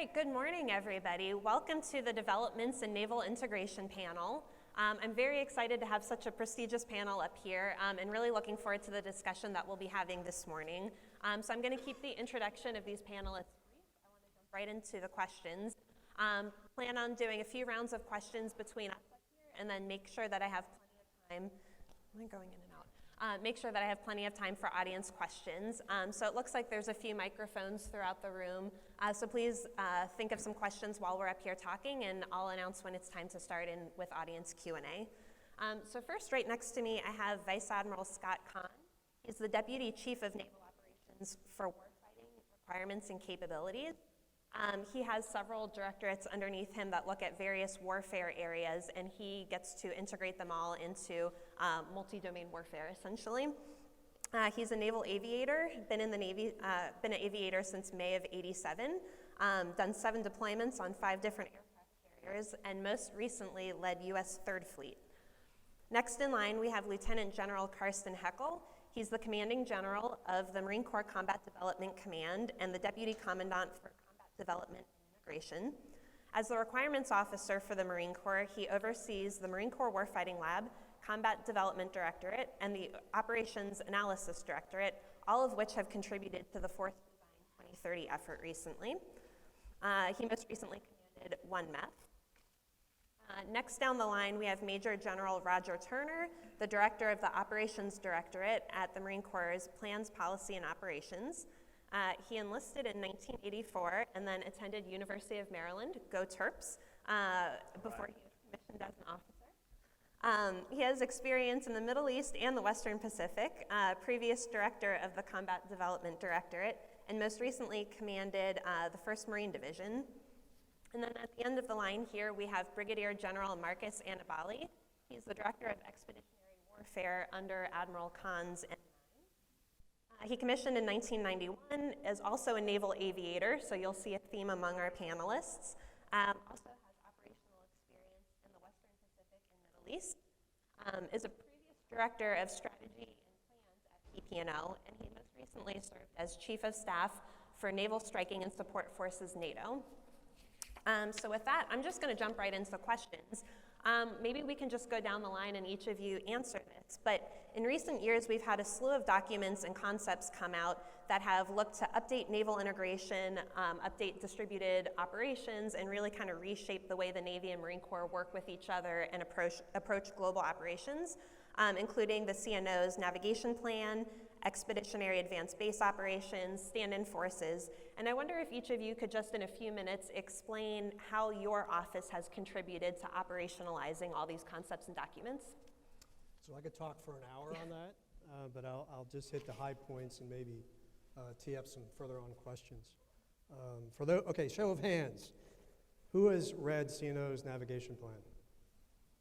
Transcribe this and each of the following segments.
right, good morning, everybody. Welcome to the Developments in Naval Integration panel. I'm very excited to have such a prestigious panel up here and really looking forward to the discussion that we'll be having this morning. So I'm going to keep the introduction of these panelists brief. I want to jump right into the questions. Plan on doing a few rounds of questions between us up here and then make sure that I have plenty of time. Am I going in and out? Make sure that I have plenty of time for audience questions. So it looks like there's a few microphones throughout the room. So please think of some questions while we're up here talking, and I'll announce when it's time to start in with audience Q&A. So first, right next to me, I have Vice Admiral Scott Kahn. He's the Deputy Chief of Naval Operations for Warfighting Requirements and Capabilities. He has several directorates underneath him that look at various warfare areas, and he gets to integrate them all into multi-domain warfare, essentially. He's a naval aviator, been in the Navy, been an aviator since May of '87, done 7 deployments on 5 different aircraft carriers, and most recently led U.S. 3rd Fleet. Next in line, we have Lieutenant General Karsten Heckel. He's the Commanding General of the Marine Corps Combat Development Command and the Deputy Commandant for Development and Integration. As the requirements officer for the Marine Corps, he oversees the Marine Corps Warfighting Lab, Combat Development Directorate, and the Operations Analysis Directorate, all of which have contributed to the 4th Design 2030 effort recently. He most recently commanded 1 MEF. Next down the line, we have Major General Roger Turner, the Director of the Operations Directorate at the Marine Corps' Plans, Policy, and Operations. He enlisted in 1984 and then attended University of Maryland, go Terps, before he was commissioned as an officer. He has experience in the Middle East and the Western Pacific, previous director of the Combat Development Directorate, and most recently commanded the 1st Marine Division. And then at the end of the line here, we have Brigadier General Marcus Annibali. He's the Director of Expeditionary Warfare under Admiral Kahn's. He commissioned in 1991, is also a naval aviator, so you'll see a theme among our panelists. Also has operational experience in the Western Pacific and Middle East. Is a previous director of strategy and plans at PP&O, and he most recently served as Chief of Staff for Naval Striking and Support Forces NATO. So with that, I'm just going to jump right into questions. Maybe we can just go down the line and each of you answer this, but in recent years we've had a slew of documents and concepts come out that have looked to update naval integration, update distributed operations, and really kind of reshape the way the Navy and Marine Corps work with each other and approach global operations, including the CNO's navigation plan, expeditionary advanced base operations, stand-in forces. And I wonder if each of you could just in a few minutes explain how your office has contributed to operationalizing all these concepts and documents. So I could talk for an hour on that, but I'll just hit the high points and maybe tee up some further on questions. Okay, show of hands. Who has read CNO's navigation plan?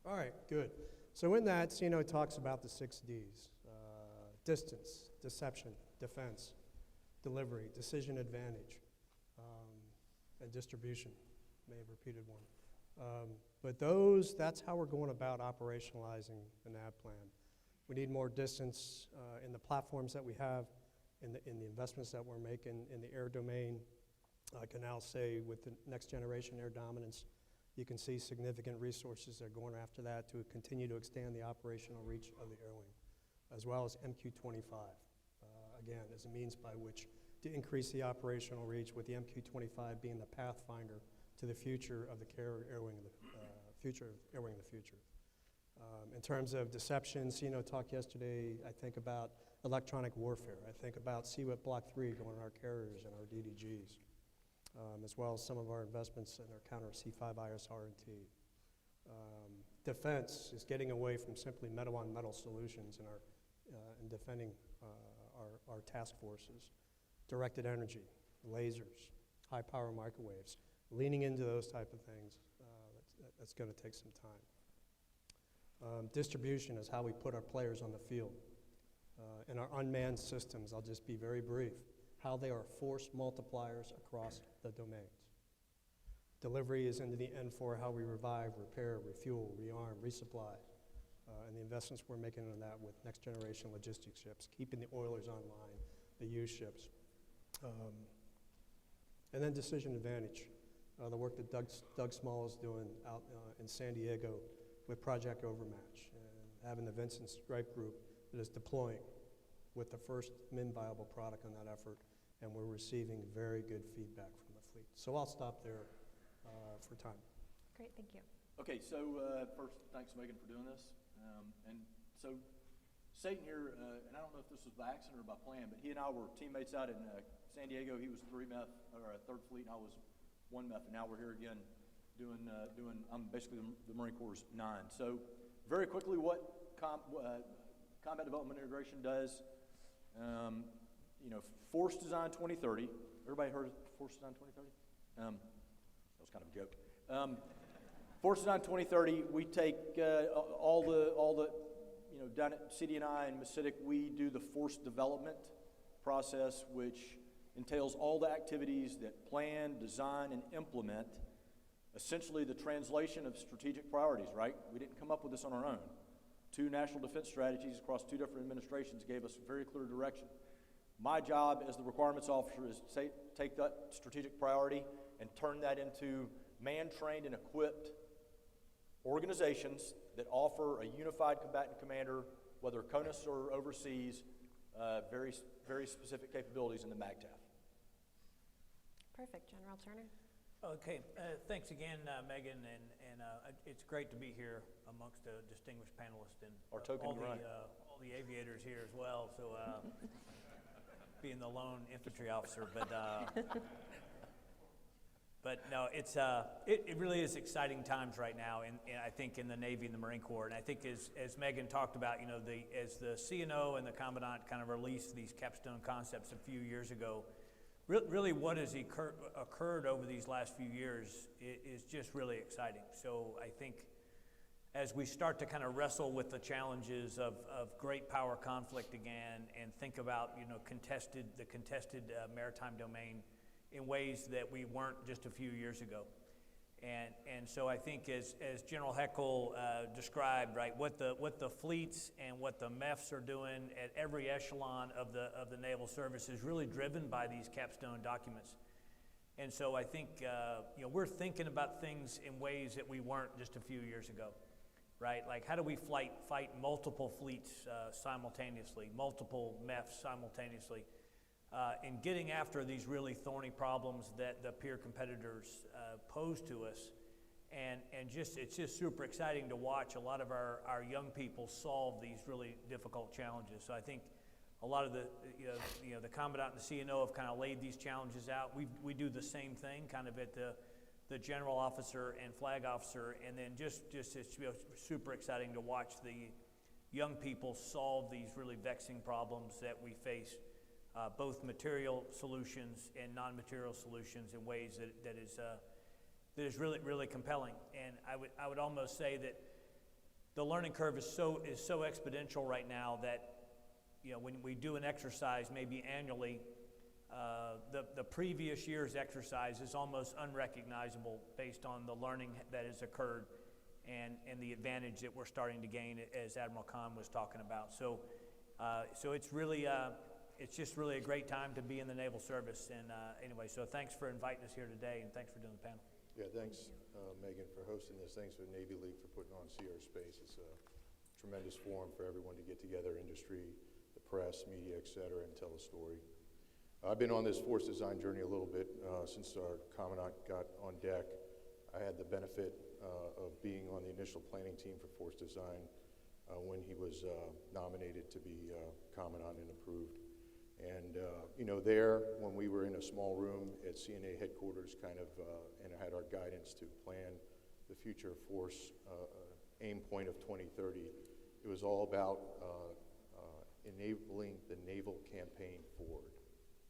All right, good. So in that, CNO talks about the 6 Ds. Distance, deception, defense, delivery, decision advantage, and distribution. May have repeated one. But that's how we're going about operationalizing the nav plan. We need more distance in the platforms that we have, in the investments that we're making in the air domain. I can now say with the next generation air dominance, you can see significant resources that are going after that to continue to extend the operational reach of the air wing, as well as MQ-25, again, as a means by which to increase the operational reach, with the MQ-25 being the pathfinder to the future of the air wing of the future. In terms of deception, CNO talked yesterday, I think about electronic warfare. I think about CWIP Block 3 going on our carriers and our DDGs, as well as some of our investments in our counter C5 ISR&T. Defense is getting away from simply metal-on-metal solutions in defending our task forces. Directed energy, lasers, high-power microwaves, leaning into those type of things, that's going to take some time. Distribution is how we put our players on the field. In our unmanned systems, I'll just be very brief, how they are force multipliers across the domains. Delivery is into the N4, how we revive, repair, refuel, rearm, resupply, and the investments we're making in that with next generation logistics ships, keeping the oilers online, the used ships. And then decision advantage. the work that Doug Small is doing out in San Diego with Project Overmatch, and having the Vincent Stripe Group that is deploying with the first min viable product on that effort, and we're receiving very good feedback from the fleet. So I'll stop there for time. Great, thank you. Okay, so first, thanks Megan for doing this. And so Satan here, and I don't know if this was by accident or by plan, but he and I were teammates out in San Diego. He was 3 MEF, or 3rd Fleet, and I was 1 MEF, and now we're here again doing I'm basically the Marine Corps' 9. So very quickly, what Combat Development Integration does, Force Design 2030. Everybody heard of Force Design 2030? That was kind of a joke. Force Design 2030, we take all the down at CDNI and Masitic, we do the force development process, which entails all the activities that plan, design, and implement essentially the translation of strategic priorities, right? We didn't come up with this on our own. 2 national defense strategies across 2 different administrations gave us very clear direction. My job as the requirements officer is to take that strategic priority and turn that into man-trained and equipped organizations that offer a unified combatant commander, whether CONUS or overseas, very, very specific capabilities in the MAGTF. Perfect, General Turner. Okay, thanks again, Megan, and it's great to be here amongst a distinguished panelist and Our token all grunt. all the aviators here as well. So, being the lone infantry officer, but no, it really is exciting times right now, and I think in the Navy and the Marine Corps, and I think as Megan talked about, as the CNO and the Commandant kind of released these capstone concepts a few years ago. Really, what has occurred over these last few years is just really exciting. So I think as we start to kind of wrestle with the challenges of great power conflict again, and think about the contested maritime domain in ways that we weren't just a few years ago, and so I think as General Heckel described, right, what the fleets and what the MEFs are doing at every echelon of the naval service is really driven by these capstone documents. And so I think we're thinking about things in ways that we weren't just a few years ago, right? Like, how do we fight multiple fleets simultaneously, multiple MEFs simultaneously, in getting after these really thorny problems that the peer competitors pose to us, and it's just super exciting to watch a lot of our young people solve these really difficult challenges. So I think a lot of the Commandant and the CNO have kind of laid these challenges out. We do the same thing kind of at the general officer and flag officer, and then just it's super exciting to watch the young people solve these really vexing problems that we face. Both material solutions and non-material solutions in ways that is really, really compelling. And I would almost say that the learning curve is so exponential right now that when we do an exercise maybe annually, the previous year's exercise is almost unrecognizable based on the learning that has occurred and the advantage that we're starting to gain, as Admiral Khan was talking about. So it's really. It's just really a great time to be in the Naval Service. And anyway, so thanks for inviting us here today, and thanks for doing the panel. Yeah, thanks, Megan, for hosting this. Thanks to Navy League for putting on CR Space. It's a tremendous forum for everyone to get together, industry, the press, media, et cetera, and tell a story. I've been on this force design journey a little bit since our Commandant got on deck. I had the benefit of being on the initial planning team for force design when he was nominated to be Commandant and approved. And, there, when we were in a small room at CNA headquarters, and I had our guidance to plan the future force aim point of 2030, it was all about enabling the naval campaign forward.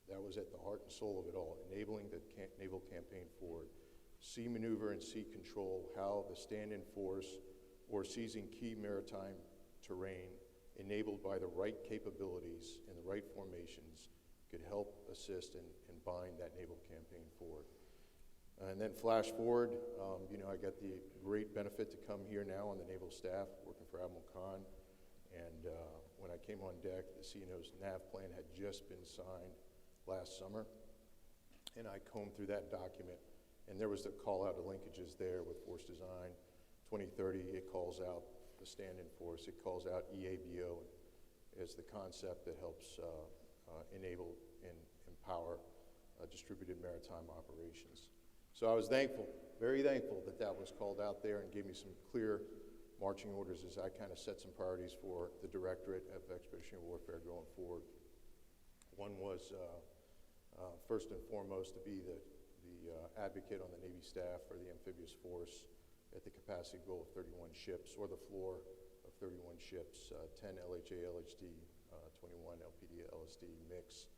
That was at the heart and soul of it all, enabling the naval campaign forward. Sea maneuver and sea control, how the stand-in force or seizing key maritime terrain enabled by the right capabilities and the right formations could help assist and bind that naval campaign forward. And then flash forward, I got the great benefit to come here now on the naval staff, working for Admiral Khan. And when I came on deck, the CNO's NAV plan had just been signed last summer. And I combed through that document And there was the call out of linkages there with Force Design 2030. It calls out the stand-in force. It calls out EABO as the concept that helps enable and empower distributed maritime operations. So I was thankful, very thankful that that was called out there and gave me some clear marching orders as I kind of set some priorities for the Directorate of Expeditionary Warfare going forward. One was first and foremost to be the advocate on the Navy staff for the amphibious force at the capacity goal of 31 ships, or the floor of 31 ships, 10 LHA, LHD, 21 LPD, LSD mix.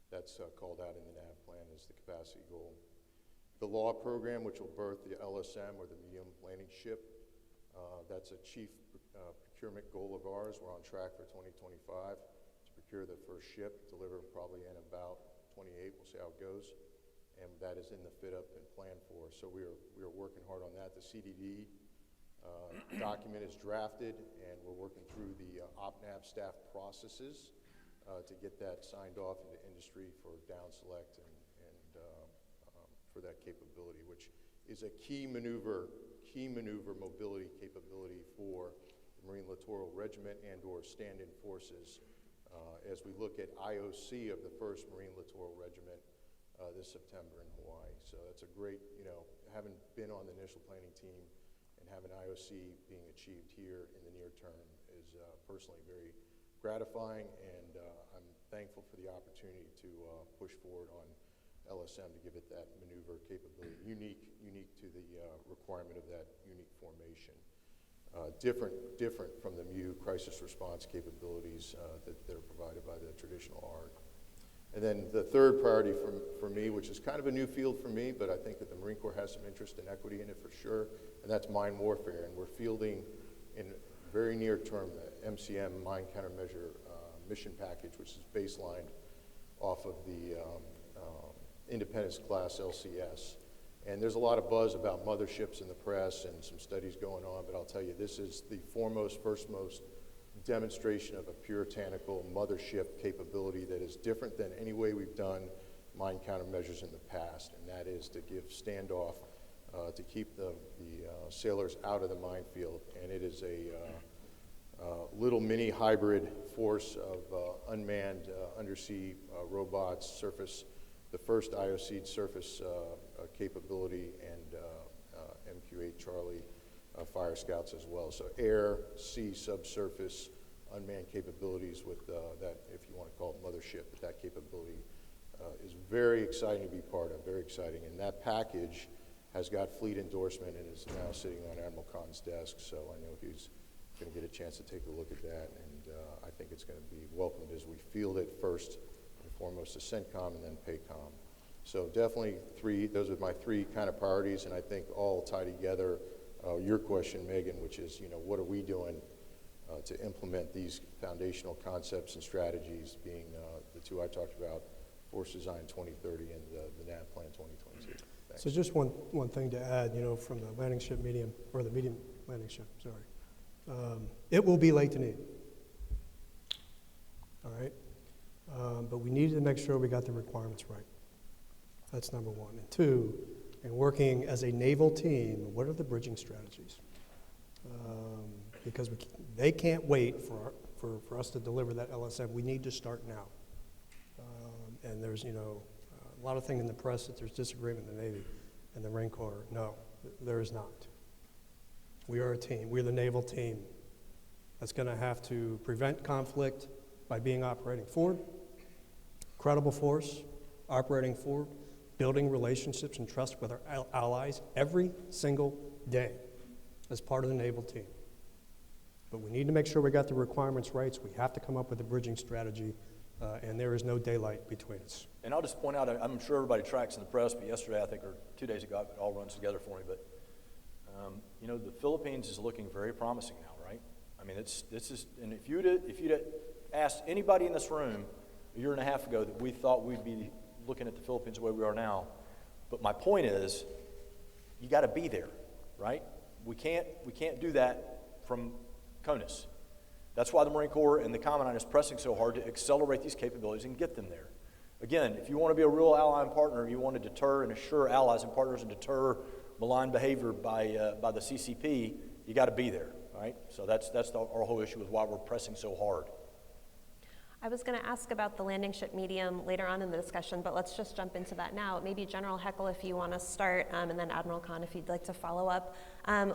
That's called out in the NAV plan as the capacity goal. The law program, which will birth the LSM, or the medium landing ship, that's a chief procurement goal of ours. We're on track for 2025 to procure the first ship, deliver probably in about 28. We'll see how it goes. And that is in the fit up and plan for. So we are working hard on that. The CDD document is drafted, and we're working through the OpNav staff processes to get that signed off into industry for down select and for that capability, which is a key maneuver mobility capability for the Marine Littoral Regiment and or stand-in forces as we look at IOC of the 1st Marine Littoral Regiment this September in Hawaii. So that's a great, having been on the initial planning team and having IOC being achieved here in the near term is personally very gratifying, and I'm thankful for the opportunity to push forward on LSM to give it that maneuver capability, unique to the requirement of that unique formation. Different from the MU crisis response capabilities that are provided by the traditional ARG. And then the third priority for me, which is kind of a new field for me, but I think that the Marine Corps has some interest and equity in it for sure, and that's mine warfare. And we're fielding in very near term the MCM mine countermeasure mission package, which is baselined off of the Independence class LCS. And there's a lot of buzz about motherships in the press and some studies going on, but I'll tell you, this is the firstmost demonstration of a puritanical mothership capability that is different than any way we've done mine countermeasures in the past, and that is to give standoff to keep the sailors out of the minefield. And it is a little mini hybrid force of unmanned undersea robots, surface, the first IOC surface capability, and MQ-8 Charlie fire scouts as well. So air, sea, subsurface, unmanned capabilities with that, if you want to call it mothership, but that capability is very exciting to be part of, very exciting. And that package has got fleet endorsement and is now sitting on Admiral Khan's desk, so I know he's going to get a chance to take a look at that, and I think it's going to be welcomed as we field it first and foremost to CENTCOM and then PACOM. So definitely those are my three kind of priorities, and I think all tie together your question, Megan, which is, what are we doing to implement these foundational concepts and strategies, being the two I talked about, Force Design 2030 and the NAV Plan 2022. Thanks. So just one thing to add, from the landing ship medium, or the medium landing ship, sorry. It will be late to need. All right? But we needed to make sure we got the requirements right. That's number one. And two, in working as a naval team, what are the bridging strategies? Because they can't wait for us to deliver that LSM. We need to start now. And there's, a lot of things in the press that there's disagreement in the Navy and the Marine Corps. No, there is not. We are a team. We're the naval team that's going to have to prevent conflict by being operating forward, credible force, operating forward, building relationships and trust with our allies every single day as part of the naval team. But we need to make sure we got the requirements right, so we have to come up with a bridging strategy, and there is no daylight between us. And I'll just point out, I'm sure everybody tracks in the press, but yesterday, I think, or 2 days ago, it all runs together for me, but the Philippines is looking very promising now, right? I mean, this is, and if you'd asked anybody in this room a year and a half ago that we thought we'd be looking at the Philippines the way we are now, but my point is, you got to be there, right? We can't do that from CONUS. That's why the Marine Corps and the Commandant is pressing so hard to accelerate these capabilities and get them there. Again, if you want to be a real ally and partner, you want to deter and assure allies and partners and deter malign behavior by the CCP, you got to be there, right? So that's our whole issue with why we're pressing so hard. I was going to ask about the landing ship medium later on in the discussion, but let's just jump into that now. Maybe General Heckel, if you want to start, and then Admiral Khan, if you'd like to follow up.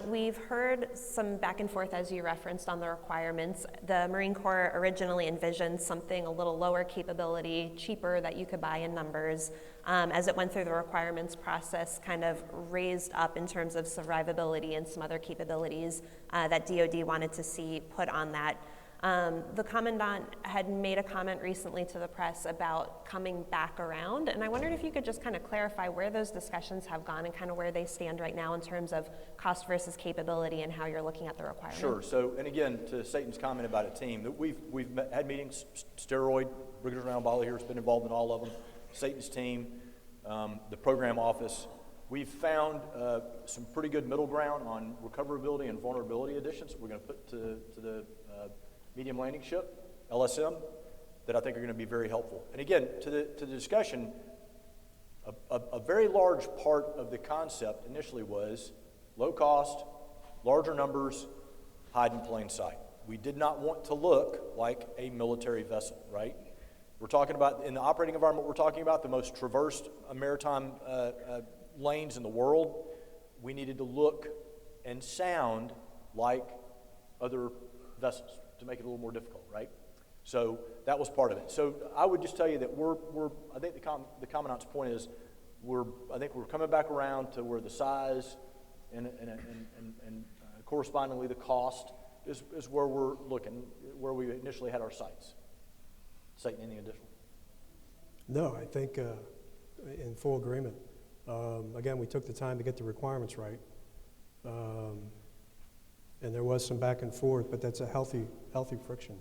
We've heard some back and forth, as you referenced, on the requirements. The Marine Corps originally envisioned something a little lower capability, cheaper, that you could buy in numbers. As it went through the requirements process, kind of raised up in terms of survivability and some other capabilities that DoD wanted to see put on that. The Commandant had made a comment recently to the press about coming back around, and I wondered if you could just kind of clarify where those discussions have gone and kind of where they stand right now in terms of cost versus capability and how you're looking at the requirements. Sure. So, and again, to Satan's comment about a team, that we've had meetings. Steroid, Brigadier General Bali here has been involved in all of them. Satan's team, the program office. We've found some pretty good middle ground on recoverability and vulnerability additions that we're going to put to the medium landing ship, LSM, that I think are going to be very helpful. And again, to the discussion, a very large part of the concept initially was low cost, larger numbers, hide in plain sight. We did not want to look like a military vessel, right? We're talking about, in the operating environment, we're talking about the most traversed maritime lanes in the world. We needed to look and sound like other vessels to make it a little more difficult, right? So that was part of it. So I would just tell you that I think the Commandant's point is I think we're coming back around to where the size and correspondingly the cost is where we're looking, where we initially had our sights. Satan, anything additional? No, I think in full agreement. Again, we took the time to get the requirements right. And there was some back and forth, but that's a healthy friction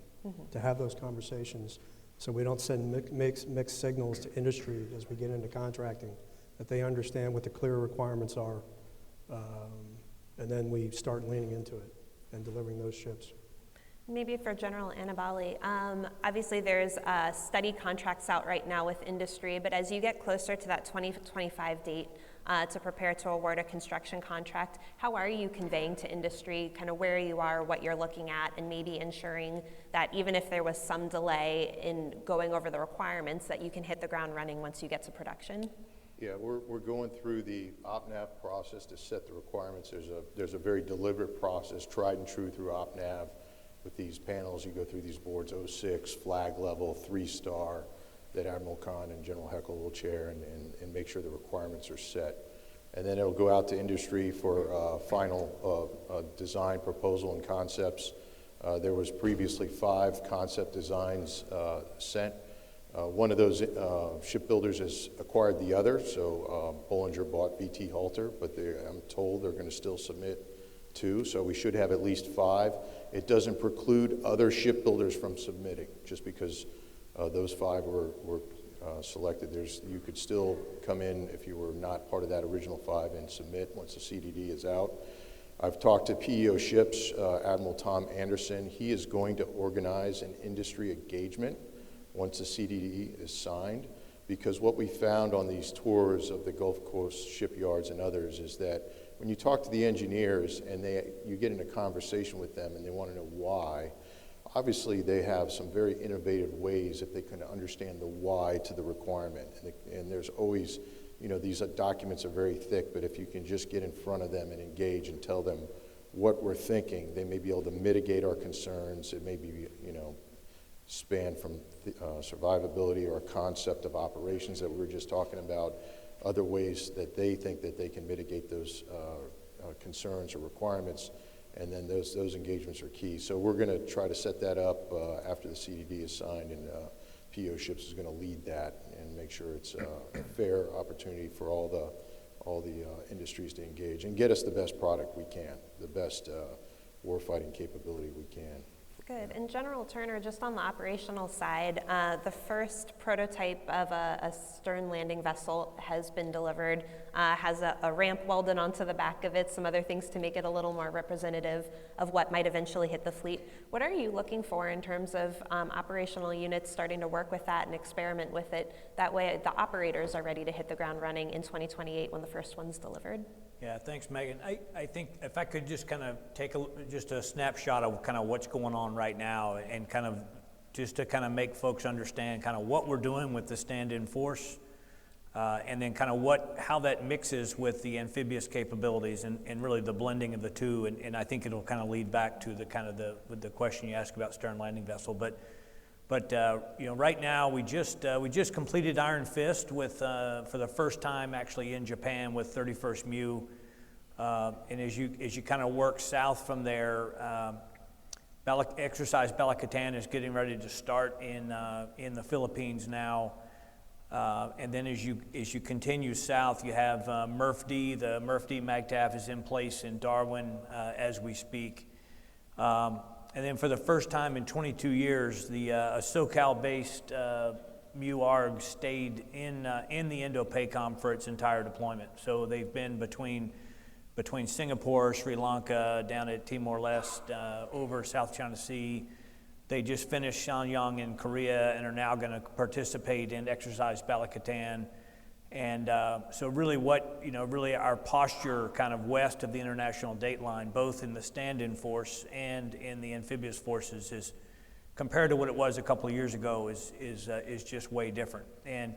to have those conversations so we don't send mixed signals to industry as we get into contracting, that they understand what the clear requirements are, and then we start leaning into it and delivering those ships. Maybe for General Annabali, obviously there's study contracts out right now with industry, but as you get closer to that 2025 date to prepare to award a construction contract, how are you conveying to industry kind of where you are, what you're looking at, and maybe ensuring that even if there was some delay in going over the requirements, that you can hit the ground running once you get to production? Yeah, we're going through the OPNAV process to set the requirements. There's a very deliberate process, tried and true through OPNAV. With these panels, you go through these boards, 06, flag level, 3-star, that Admiral Khan and General Heckel will chair and make sure the requirements are set. And then it'll go out to industry for final design proposal and concepts. There was previously 5 concept designs sent. One of those shipbuilders has acquired the other, so Bollinger bought BT Halter, but I'm told they're going to still submit 2, so we should have at least 5. It doesn't preclude other shipbuilders from submitting, just because those 5 were selected. You could still come in if you were not part of that original 5 and submit once the CDD is out. I've talked to PEO Ships, Admiral Tom Anderson. He is going to organize an industry engagement once the CDD is signed, because what we found on these tours of the Gulf Coast shipyards and others is that when you talk to the engineers and you get in a conversation with them and they want to know why, obviously they have some very innovative ways that they can understand the why to the requirement. And there's always, these documents are very thick, but if you can just get in front of them and engage and tell them what we're thinking, they may be able to mitigate our concerns. It may be, span from survivability or a concept of operations that we were just talking about, other ways that they think that they can mitigate those concerns or requirements, and then those engagements are key. So we're going to try to set that up after the CDD is signed, and PO Ships is going to lead that and make sure it's a fair opportunity for all the industries to engage and get us the best product we can, the best warfighting capability we can Good. And General Turner, just on the operational side, the first prototype of a stern landing vessel has been delivered, has a ramp welded onto the back of it, some other things to make it a little more representative of what might eventually hit the fleet. What are you looking for in terms of operational units starting to work with that and experiment with it? That way the operators are ready to hit the ground running in 2028 when the first one's delivered. Yeah, thanks, Megan. I think if I could just kind of take just a snapshot of kind of what's going on right now, and kind of just to kind of make folks understand kind of what we're doing with the stand-in force, and then kind of how that mixes with the amphibious capabilities, and really the blending of the two. And I think it'll kind of lead back to the kind of the question you asked about stern landing vessel. But you know, right now we just completed Iron Fist with for the first time actually in Japan with 31st MEU, and as you kind of work south from there, exercise Balakatan is getting ready to start in the Philippines now, and then as you continue south, you have MRF-D. The MRF-D MAGTF is in place in Darwin as we speak. And then for the first time in 22 years, a SoCal-based MEU-ARG stayed in the Indo-PACOM for its entire deployment. So they've been between Singapore, Sri Lanka, down at Timor-Leste, over South China Sea. They just finished Shenyang in Korea and are now going to participate in exercise Balakatan. And so really really our posture kind of west of the international date line, both in the stand-in force and in the amphibious forces, is compared to what it was a couple of years ago is just way different. And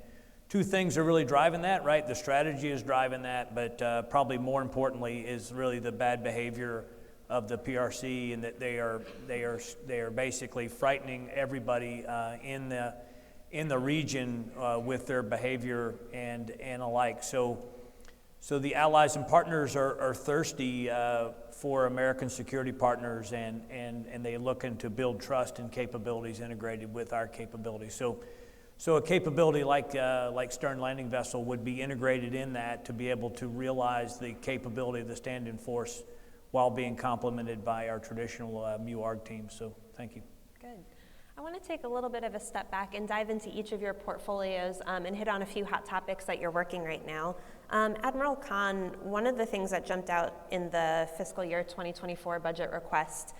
two things are really driving that, right? The strategy is driving that, but probably more importantly is really the bad behavior of the PRC, and that they are basically frightening everybody in the region with their behavior and alike. So the allies and partners are thirsty for American security partners, and they looking to build trust and capabilities integrated with our capabilities. So a capability like stern landing vessel would be integrated in that to be able to realize the capability of the stand-in force while being complemented by our traditional MEU-ARG teams. So thank you. Good. I want to take a little bit of a step back and dive into each of your portfolios and hit on a few hot topics that you're working right now. Admiral Khan, one of the things that jumped out in the fiscal year 2024 budget request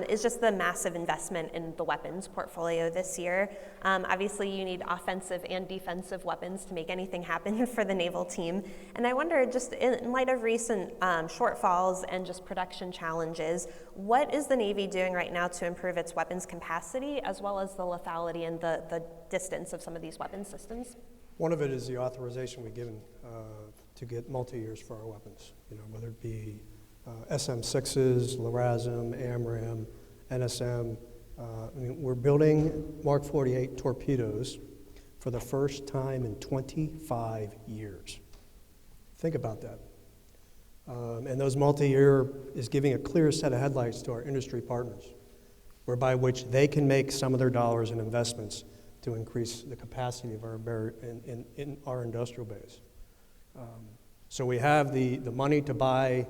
is just the massive investment in the weapons portfolio this year. Obviously, you need offensive and defensive weapons to make anything happen for the naval team. And I wonder, just in light of recent shortfalls and just production challenges, what is the Navy doing right now to improve its weapons capacity, as well as the lethality and the distance of some of these weapon systems? One of it is the authorization we've given to get multi-years for our weapons, whether it be SM-6s, LRASM, AMRAAM, NSM. We're building Mark 48 torpedoes for the first time in 25 years. Think about that. And those multi-year is giving a clear set of headlights to our industry partners, whereby which they can make some of their dollars in investments to increase the capacity of in our industrial base. So we have the money to buy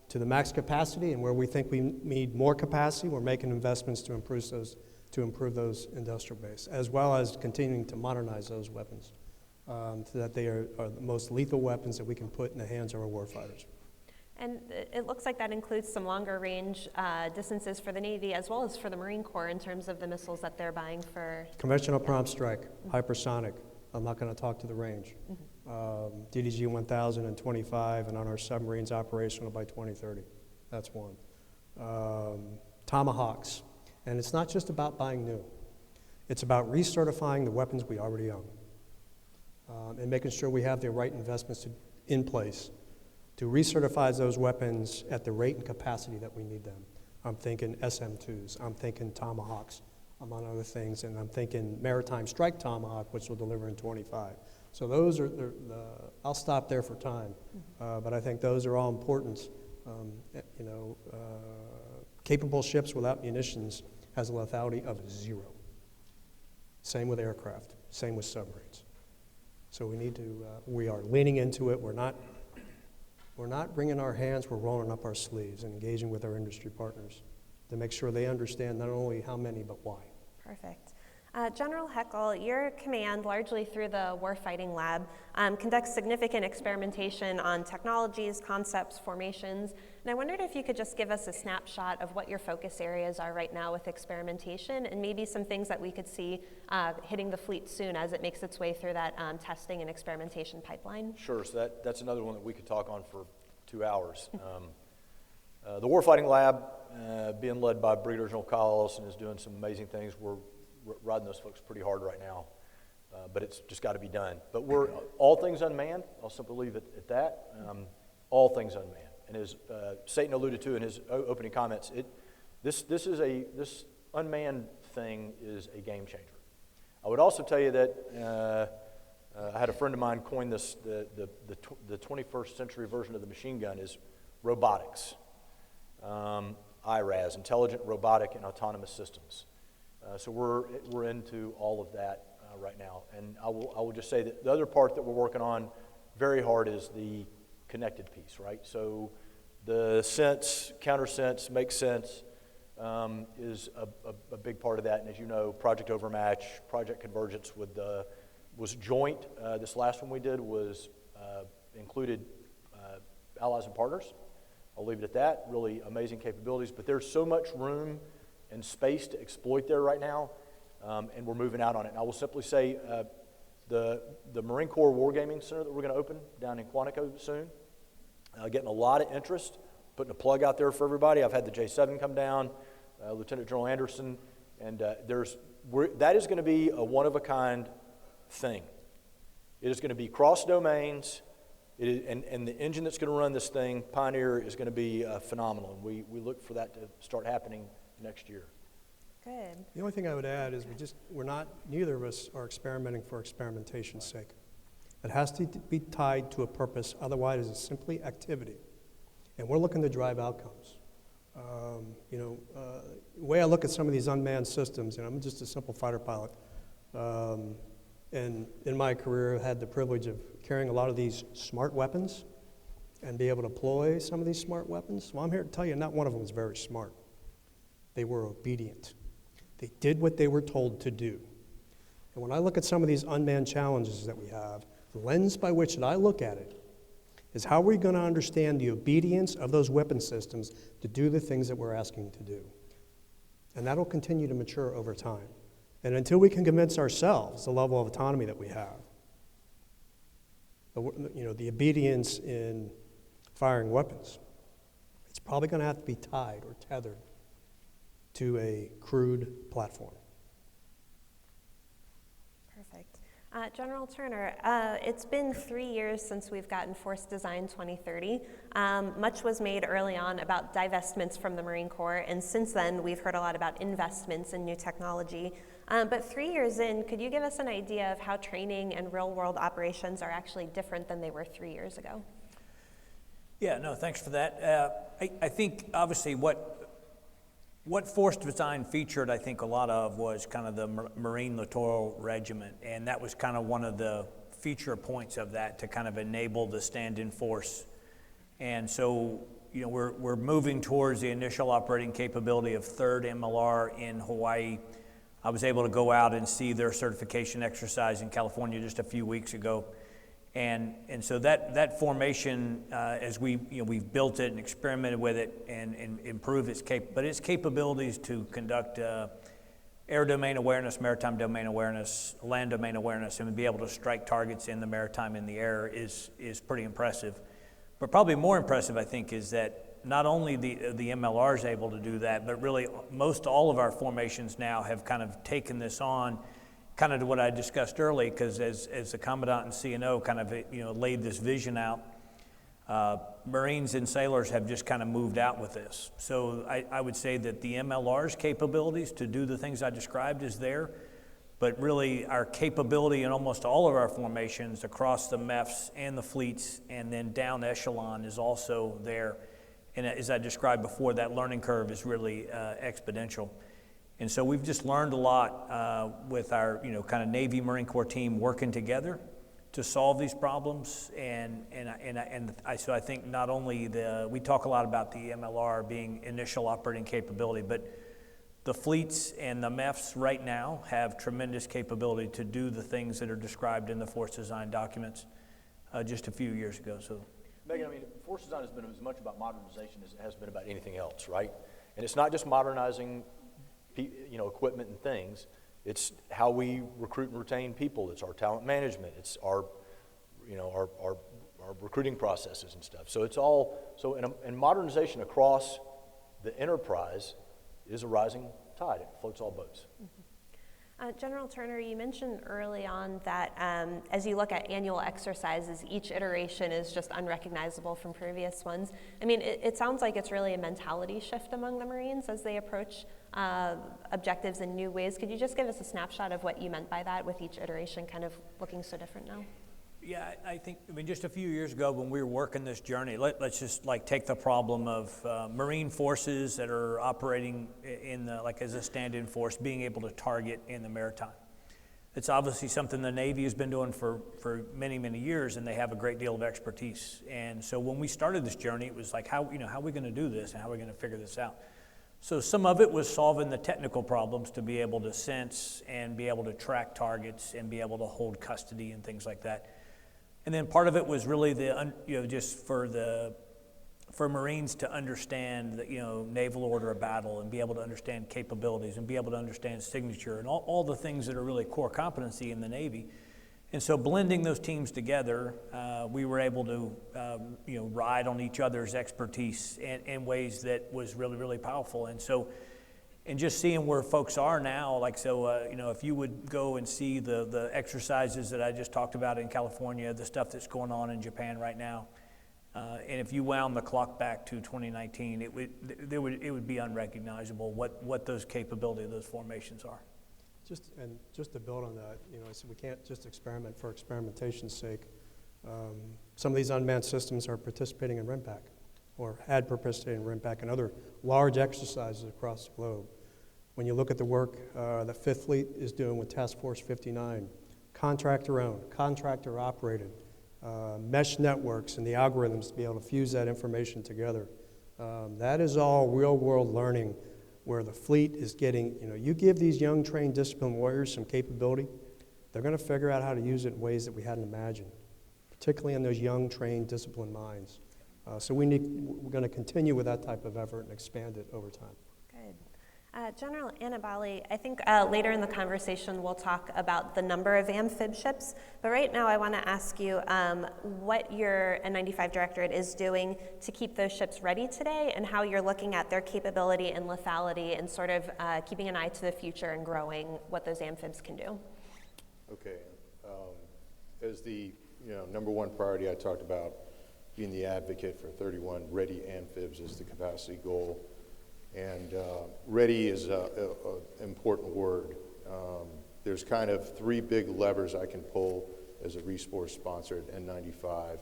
to the max capacity, and where we think we need more capacity, we're making investments to improve those industrial base, as well as continuing to modernize those weapons so that they are the most lethal weapons that we can put in the hands of our warfighters. And it looks like that includes some longer range distances for the Navy as well as for the Marine Corps in terms of the missiles that they're buying for. Conventional prompt strike, hypersonic. I'm not going to talk to the range. DDG 1000 and 25, and on our submarines operational by 2030. That's one. Tomahawks. And it's not just about buying new. It's about recertifying the weapons we already own and making sure we have the right investments in place to recertify those weapons at the rate and capacity that we need them. I'm thinking SM-2s, I'm thinking Tomahawks, among other things, and I'm thinking Maritime Strike Tomahawk, which will deliver in 25. So those are I'll stop there for time, but I think those are all important. Capable ships without munitions has a lethality of 0. Same with aircraft, same with submarines. So we are leaning into it. We're not wringing our hands, we're rolling up our sleeves and engaging with our industry partners to make sure they understand not only how many, but why. Perfect. General Heckel, your command, largely through the Warfighting Lab, conducts significant experimentation on technologies, concepts, formations, and I wondered if you could just give us a snapshot of what your focus areas are right now with experimentation, and maybe some things that we could see hitting the fleet soon as it makes its way through that testing and experimentation pipeline. Sure, so that's another one that we could talk on for 2 hours. The Warfighting Lab, being led by Brigadier General Kyle Ellison, is doing some amazing things. We're riding those folks pretty hard right now, but it's just got to be done. But we're all things unmanned. I'll simply leave it at that. All things unmanned. And as Satan alluded to in his opening comments, this unmanned thing is a game changer. I would also tell you that I had a friend of mine coin this, the 21st century version of the machine gun is robotics. IRAS, Intelligent Robotic and Autonomous Systems. So we're into all of that right now. And I will just say that the other part that we're working on very hard is the connected piece, right? So the sense, countersense, make sense is a big part of that. And as you know, Project Overmatch, Project Convergence was joint. This last one we did was included allies and partners. I'll leave it at that. Really amazing capabilities, but there's so much room and space to exploit there right now, and we're moving out on it. And I will simply say the Marine Corps Wargaming Center that we're going to open down in Quantico soon, getting a lot of interest, putting a plug out there for everybody. I've had the J7 come down, Lieutenant General Anderson, and that is going to be a one-of-a-kind thing. It is going to be cross domains, and the engine that's going to run this thing, Pioneer, is going to be phenomenal. And we look for that to start happening next year. Good. The only thing I would add is neither of us are experimenting for experimentation's sake. It has to be tied to a purpose, otherwise it's simply activity. And we're looking to drive outcomes. The way I look at some of these unmanned systems, I'm just a simple fighter pilot, and in my career I had the privilege of carrying a lot of these smart weapons and be able to deploy some of these smart weapons. Well, I'm here to tell you, not one of them was very smart. They were obedient. They did what they were told to do. And when I look at some of these unmanned challenges that we have, the lens by which I look at it is how are we going to understand the obedience of those weapon systems to do the things that we're asking to do. And that'll continue to mature over time. And until we can convince ourselves the level of autonomy that we have, the obedience in firing weapons, it's probably going to have to be tied or tethered to a crewed platform. Perfect. General Turner, it's been 3 years since we've gotten Force Design 2030. Much was made early on about divestments from the Marine Corps, and since then we've heard a lot about investments in new technology. But 3 years in, could you give us an idea of how training and real-world operations are actually different than they were 3 years ago? Yeah, no, thanks for that. I think obviously what Force Design featured, I think a lot of was kind of the Marine Littoral Regiment, and that was kind of one of the feature points of that to kind of enable the stand-in force. And so, we're moving towards the initial operating capability of 3rd MLR in Hawaii. I was able to go out and see their certification exercise in California just a few weeks ago. And so that formation, as we've built it and experimented with it and improved its capabilities to conduct air domain awareness, maritime domain awareness, land domain awareness, and be able to strike targets in the maritime, in the air is pretty impressive. But probably more impressive, I think, is that not only the MLR is able to do that, but really most all of our formations now have kind of taken this on, kind of to what I discussed earlier, because as the Commandant and CNO kind of laid this vision out, Marines and sailors have just kind of moved out with this. So I would say that the MLR's capabilities to do the things I described is there, but really our capability in almost all of our formations across the MEFs and the fleets and then down echelon is also there. And as I described before, that learning curve is really exponential. And so we've just learned a lot with our kind of Navy Marine Corps team working together to solve these problems. So I think not only we talk a lot about the MLR being initial operating capability, but the fleets and the MEFs right now have tremendous capability to do the things that are described in the force design documents just a few years ago. So, Megan, I mean, force design has been as much about modernization as it has been about anything else, right? And it's not just modernizing, equipment and things. It's how we recruit and retain people. It's our talent management. It's our recruiting processes and stuff. So it's all and modernization across the enterprise is a rising tide. It floats all boats. General Turner, you mentioned early on that as you look at annual exercises, each iteration is just unrecognizable from previous ones. I mean, it sounds like it's really a mentality shift among the Marines as they approach objectives in new ways. Could you just give us a snapshot of what you meant by that with each iteration kind of looking so different now? yeah, I think, just a few years ago when we were working this journey, let's just take the problem of Marine forces that are operating as a stand-in force, being able to target in the maritime. It's obviously something the Navy has been doing for many, many years, and they have a great deal of expertise. And so when we started this journey, it was like, how are we going to do this, and how are we going to figure this out? So some of it was solving the technical problems to be able to sense and be able to track targets and be able to hold custody and things like that. And then part of it was really just for Marines to understand the naval order of battle and be able to understand capabilities and be able to understand signature and all the things that are really core competency in the Navy. And so blending those teams together, we were able to ride on each other's expertise in ways that was really, really powerful. And so, and just seeing where folks are now, if you would go and see the exercises that I just talked about in California, the stuff that's going on in Japan right now, and if you wound the clock back to 2019, it would be unrecognizable what those capability of those formations are. Just to build on that, I said we can't just experiment for experimentation's sake. Some of these unmanned systems are participating in RIMPAC, or had participated in RIMPAC and other large exercises across the globe. When you look at the work that Fifth Fleet is doing with Task Force 59, contractor-owned, contractor-operated, mesh networks and the algorithms to be able to fuse that information together, that is all real-world learning where the fleet is getting, you give these young, trained, disciplined warriors some capability, they're going to figure out how to use it in ways that we hadn't imagined, particularly in those young, trained, disciplined minds. So we're going to continue with that type of effort and expand it over time. Good. General Annabali, I think later in the conversation we'll talk about the number of amphib ships, but right now I want to ask you what your N95 Directorate is doing to keep those ships ready today and how you're looking at their capability and lethality and sort of keeping an eye to the future and growing what those amphibs can do. Okay. As the number one priority, I talked about being the advocate for 31 ready amphibs as the capacity goal. And ready is an important word. There's kind of three big levers I can pull as a resource sponsor at N95.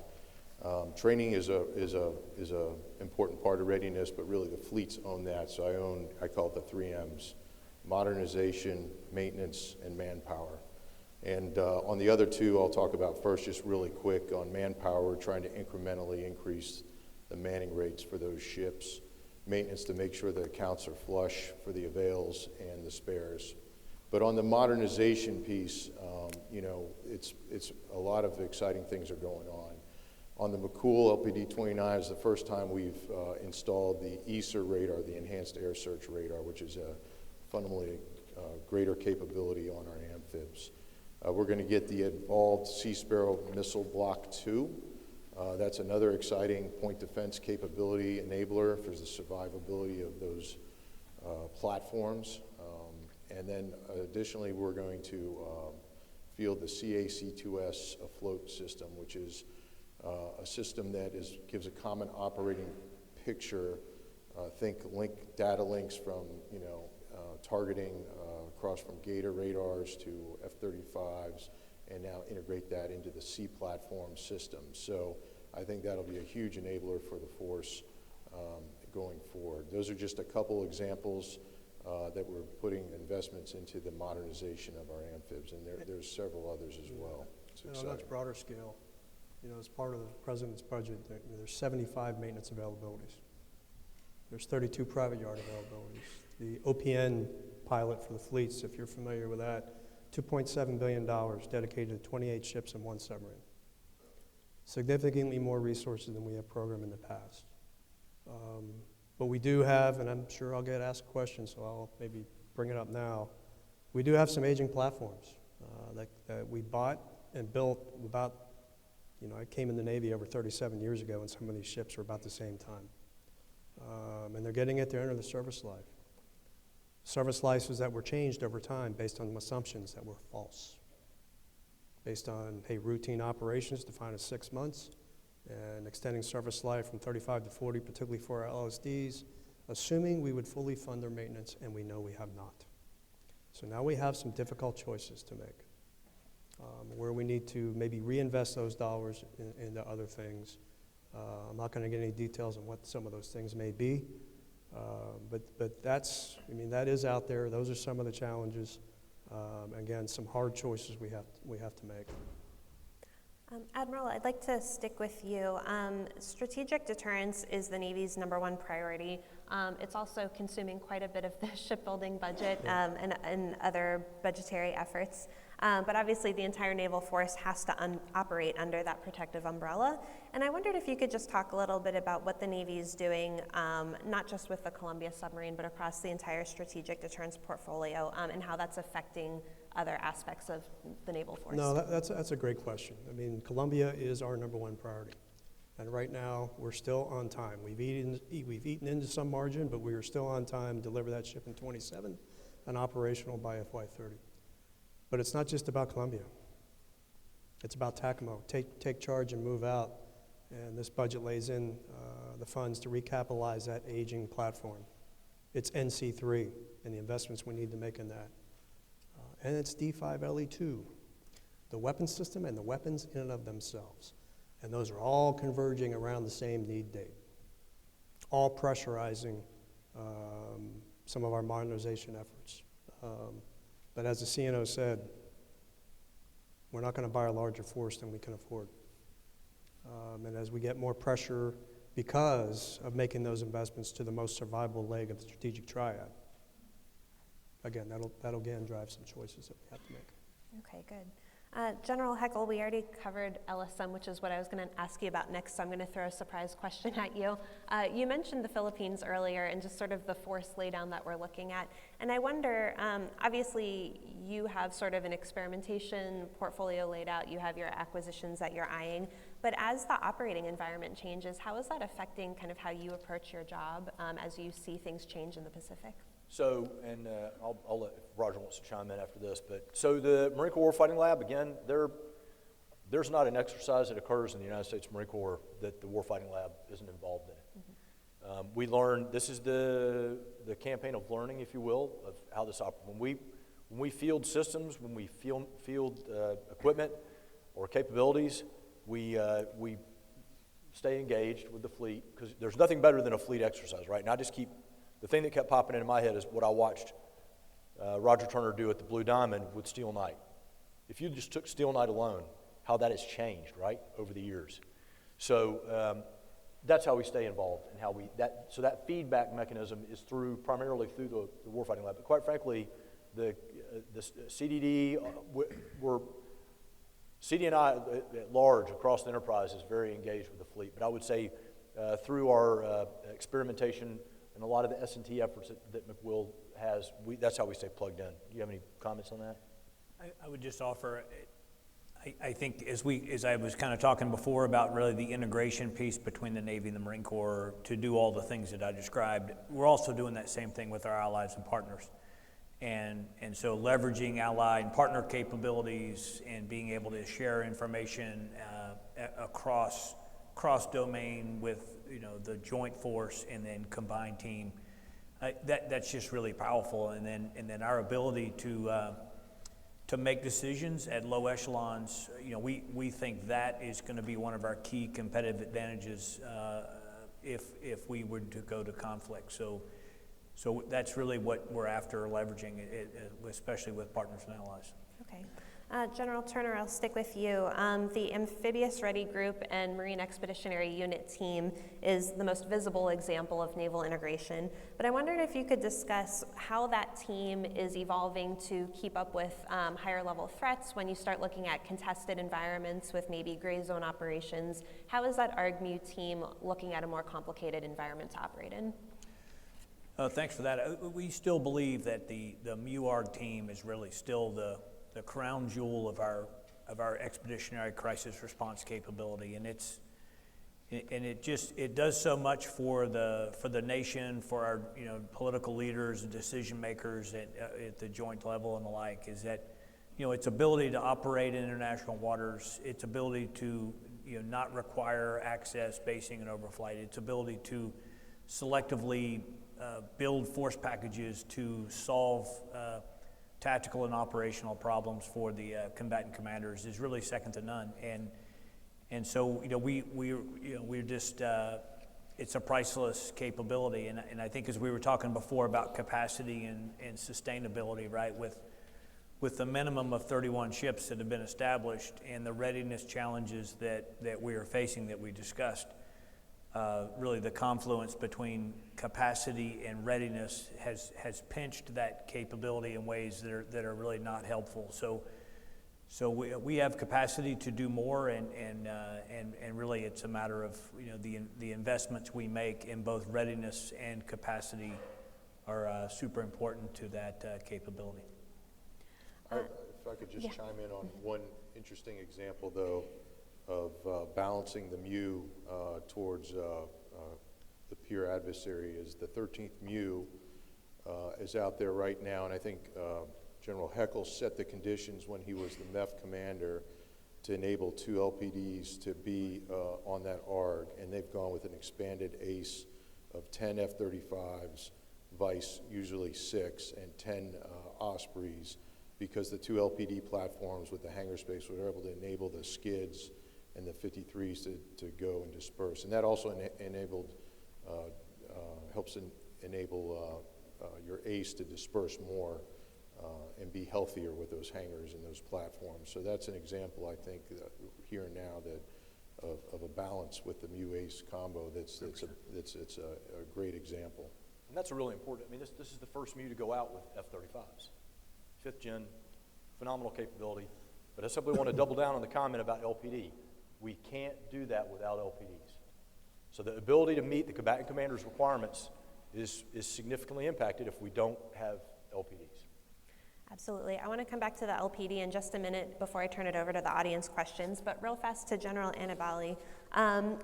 Training is a important part of readiness, but really the fleets own that. So I call it the 3 M's: modernization, maintenance, and manpower. And on the other two, I'll talk about first just really quick. On manpower, we're trying to incrementally increase the manning rates for those ships. Maintenance to make sure the accounts are flush for the avails and the spares. But on the modernization piece, it's a lot of exciting things are going on. On the McCool LPD-29 is the first time we've installed the ESR radar, the Enhanced Air Search Radar, which is a fundamentally greater capability on our amphibs. We're going to get the Evolved Sea Sparrow Missile Block 2. That's another exciting point defense capability enabler for the survivability of those platforms. And then additionally, we're going to field the CAC-2S afloat system, which is a system that gives a common operating picture. Think data links from targeting across from Gator radars to F-35s, and now integrate that into the C platform system. So I think that'll be a huge enabler for the force going forward. Those are just a couple examples that we're putting investments into the modernization of our amphibs, and there's several others as well. It's And on a exciting. much broader scale, as part of the president's budget, there's 75 maintenance availabilities. There's 32 private yard availabilities. The OPN pilot for the fleets, if you're familiar with that, $2.7 billion dedicated to 28 ships and 1 submarine. Significantly more resources than we have programmed in the past. But we do have, and I'm sure I'll get asked questions, so I'll maybe bring it up now. We do have some aging platforms that we bought and built about, I came in the Navy over 37 years ago, and some of these ships were about the same time. And they're getting at the end of the service life. Service lives that were changed over time based on assumptions that were false. Based on, hey, routine operations defined as 6 months, and extending service life from 35 to 40, particularly for our LSDs, assuming we would fully fund their maintenance, and we know we have not. So now we have some difficult choices to make, where we need to maybe reinvest those dollars into other things. I'm not going to get any details on what some of those things may be, but that is out there. Those are some of the challenges. Again, some hard choices we have to make. Admiral, I'd like to stick with you. Strategic deterrence is the Navy's #1 priority. It's also consuming quite a bit of the shipbuilding budget and other budgetary efforts. But obviously the entire naval force has to operate under that protective umbrella. And I wondered if you could just talk a little bit about what the Navy is doing, not just with the Columbia submarine, but across the entire strategic deterrence portfolio, and how that's affecting other aspects of the naval force. No, that's a great question. I mean, Columbia is our '1 priority. And right now, we're still on time. We've eaten into some margin, but we are still on time to deliver that ship in 27 and operational by FY30. But it's not just about Columbia. It's about TACAMO. Take charge and move out. And this budget lays in the funds to recapitalize that aging platform. It's NC3 and the investments we need to make in that. And it's D5LE2, the weapons system and the weapons in and of themselves. And those are all converging around the same need date, all pressurizing some of our modernization efforts. But as the CNO said, we're not going to buy a larger force than we can afford. And as we get more pressure because of making those investments to the most survivable leg of the strategic triad, again, that'll again drive some choices that we have to make. Okay, good. General Heckel, we already covered LSM, which is what I was going to ask you about next, so I'm going to throw a surprise question at you. You mentioned the Philippines earlier and just sort of the force laydown that we're looking at. And I wonder, obviously, you have sort of an experimentation portfolio laid out. You have your acquisitions that you're eyeing. But as the operating environment changes, how is that affecting kind of how you approach your job as you see things change in the Pacific? So, and I'll let Roger wants to chime in after this, but so the Marine Corps Warfighting Lab, again, there's not an exercise that occurs in the United States Marine Corps that the Warfighting Lab isn't involved in it. Mm-hmm. We learn, this is the campaign of learning, if you will, of how this operates. When we field systems, when we field equipment or capabilities, we stay engaged with the fleet, because there's nothing better than a fleet exercise, right? And I just keep, the thing that kept popping into my head is what I watched Roger Turner do at the Blue Diamond with Steel Knight. If you just took Steel Knight alone, how that has changed, right, over the years. So that's how we stay involved, and how so that feedback mechanism is primarily through the Warfighting Lab. But quite frankly, the CDD, CD&I at large across the enterprise is very engaged with the fleet. But I would say through our experimentation and a lot of the S&T efforts that McWill has, that's how we stay plugged in. Do you have any comments on that? I would just offer, I think as I was kind of talking before about really the integration piece between the Navy and the Marine Corps to do all the things that I described, we're also doing that same thing with our allies and partners. And so leveraging ally and partner capabilities and being able to share information across domain with the joint force and then combined team, that's just really powerful. And then our ability to make decisions at low echelons, we think that is going to be one of our key competitive advantages if we were to go to conflict. So that's really what we're after, leveraging it, especially with partners and allies. Okay. General Turner, I'll stick with you. The Amphibious Ready Group and Marine Expeditionary Unit team is the most visible example of naval integration, but I wondered if you could discuss how that team is evolving to keep up with higher level threats when you start looking at contested environments with maybe gray zone operations. How is that ARGMU team looking at a more complicated environment to operate in? Thanks for that. We still believe that the MUARG team is really still the crown jewel of our expeditionary crisis response capability, and it does so much for the nation, for our political leaders and decision makers at the joint level and the like. Is that its ability to operate in international waters, its ability to not require access, basing, and overflight, its ability to selectively build force packages to solve tactical and operational problems for the combatant commanders is really second to none, and so we're just it's a priceless capability, and I think as we were talking before about capacity and sustainability, right, with the minimum of 31 ships that have been established and the readiness challenges that we are facing that we discussed. Really the confluence between capacity and readiness has pinched that capability in ways that are really not helpful. So we have capacity to do more, and really it's a matter of the investments we make in both readiness and capacity are super important to that capability. If I could just chime in on one interesting example, though, of balancing the MU towards the peer adversary is the 13th MU is out there right now, and I think General Heckel set the conditions when he was the MEF commander to enable 2 LPDs to be on that ARG, and they've gone with an expanded ACE of 10 F-35s, Vice usually 6, and 10 Ospreys, because the 2 LPD platforms with the hangar space were able to enable the skids and the 53s to go and disperse. And that also enabled, helps enable your ACE to disperse more and be healthier with those hangars and those platforms. So that's an example, I think, here and now of a balance with the MU-ACE combo it's a great example. And that's a really important, I mean, this is the first MU to go out with F-35s. 5th gen, phenomenal capability. But I simply want to double down on the comment about LPD. We can't do that without LPDs. So the ability to meet the combatant commander's requirements is significantly impacted if we don't have LPDs. Absolutely. I want to come back to the LPD in just a minute before I turn it over to the audience questions, but real fast to General Annibale.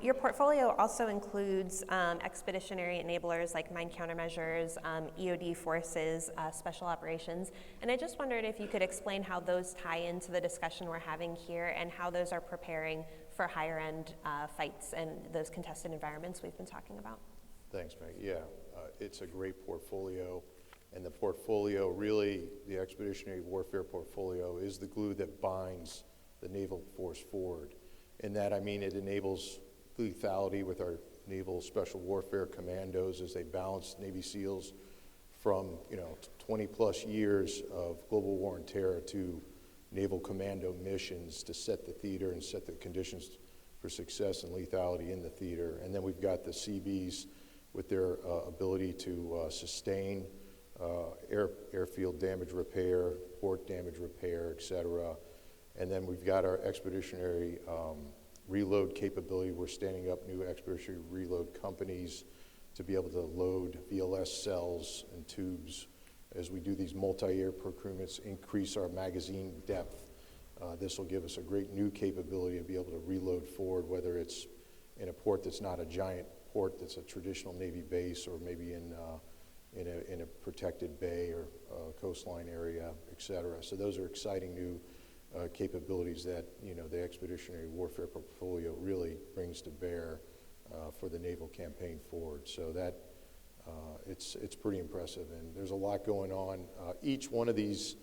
Your portfolio also includes expeditionary enablers like mine countermeasures, EOD forces, special operations, and I just wondered if you could explain how those tie into the discussion we're having here and how those are preparing for higher end fights and those contested environments we've been talking about. Thanks, Meg. Yeah, it's a great portfolio. And the portfolio, really, the expeditionary warfare portfolio is the glue that binds the naval force forward. In that, I mean, it enables lethality with our naval special warfare commandos as they balance Navy SEALs from 20 plus years of global war and terror to naval commando missions to set the theater and set the conditions for success and lethality in the theater. And then we've got the CBs with their ability to sustain airfield damage repair, port damage repair, et cetera. And then we've got our expeditionary reload capability. We're standing up new expeditionary reload companies to be able to load VLS cells and tubes as we do these multi-year procurements, increase our magazine depth. This will give us a great new capability to be able to reload forward, whether it's in a port that's not a giant port that's a traditional Navy base, or maybe in a protected bay or coastline area, et cetera. So those are exciting new capabilities that the expeditionary warfare portfolio really brings to bear for the naval campaign forward. So that it's pretty impressive, and there's a lot going on. Each one of these